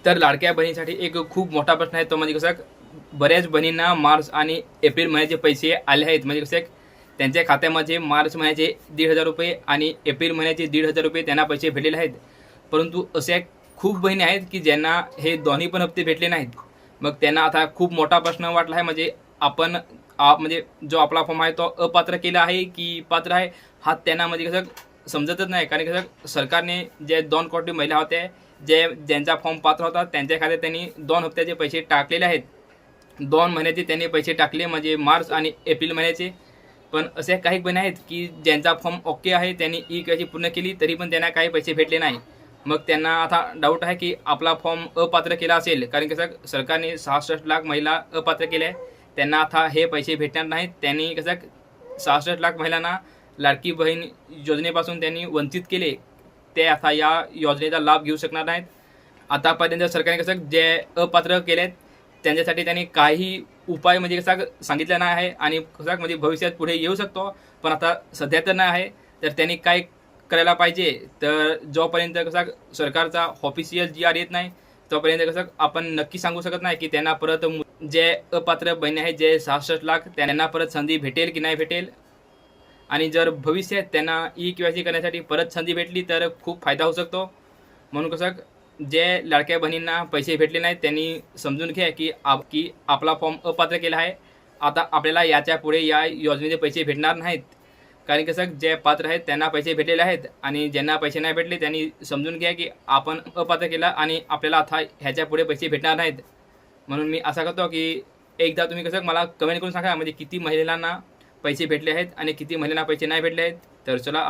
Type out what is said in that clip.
तर लाडक्या बहिणीसाठी एक खूप मोठा प्रश्न आहे तो म्हणजे कसं बऱ्याच बहिणींना मार्च आणि एप्रिल महिन्याचे पैसे आले आहेत. म्हणजे कसं त्यांच्या खात्यामध्ये मार्च महिन्याचे 1,500 रुपये आणि एप्रिल महिन्याचे 1,500 रुपये त्यांना पैसे भेटलेले आहेत. परंतु अशा खूप बहिणी आहेत की ज्यांना हे दोन्ही पण हप्ते भेटले नाहीत. मग त्यांना आता खूप मोठा प्रश्न वाटला आहे. म्हणजे आपण म्हणजे जो आपला फॉर्म आहे तो अपात्र केला आहे की पात्र आहे हा त्यांना म्हणजे कसं समजतच नाही. कारण कसं सरकारने जे 2 कोटी महिला होत्या ज्यांचा फॉर्म पात्र होता त्यांच्या खात्यात त्यांनी 2 हप्त्याचे पैसे टाकलेले आहेत. 2 महिन्याचे त्यांनी पैसे टाकले म्हणजे मार्च आणि एप्रिल महिन्याचे. पण असे काही बहिणी आहेत की ज्यांचा फॉर्म ओके आहे, त्यांनी ई-के-वाय-सी पूर्ण केली तरी पण त्यांना काही पैसे भेटले नाही. मग त्यांना आता डाऊट आहे की आपला फॉर्म अपात्र केला असेल. कारण कसं सरकारने 66 लाख महिला अपात्र केल्या आहे. त्यांना आता हे पैसे भेटणार नाहीत. त्यांनी कसं 66 लाख महिलांना लाडकी बहीण योजनेपासून त्यांनी वंचित केले. ते आता या योजनेचा लाभ घेऊ शकणार नाहीत. आतापर्यंत सरकारने कसं जे अपात्र केलेत त्यांच्यासाठी त्यांनी काही उपाय म्हणजे कसा सांगितला नाही आहे आणि कसा म्हणजे भविष्यात पुढे येऊ शकतो. पण आता सध्या तर नाही आहे. तर त्यांनी काय करायला पाहिजे, तर जोपर्यंत कसा सरकारचा ऑफिशियल जी-आर येत नाही तोपर्यंत कसं आपण नक्की सांगू शकत नाही की त्यांना परत जे अपात्र बहिणी आहेत जे 66 लाख त्यांना परत संधी भेटेल की नाही भेटेल. आणि जर भविष्यात त्यांना ई-के-वाय-सी करण्यासाठी परत संधी भेटली तर खूप फायदा होऊ शकतो. म्हणून कसं जे लाडक्या बहिणींना पैसे भेटले नाहीत त्यांनी समजून घ्या की आपला फॉर्म अपात्र केला आहे. आता आपल्याला याच्या पुढे या योजनेचे पैसे भेटणार नाहीत. कारण कसं जे पात्र आहेत त्यांना पैसे भेटलेले आहेत आणि ज्यांना पैसे नाही भेटले त्यांनी समजून घ्या की आपण अपात्र केला आणि आपल्याला आता ह्याच्या पुढे पैसे भेटणार नाहीत. म्हणून मी असा करतो की एकदा तुम्ही कसं मला कमेंट करून सांगा म्हणजे किती महिलांना पैसे भेटले आहेत आणि किती महिलांना पैसे नाही भेटले आहेत. तर चला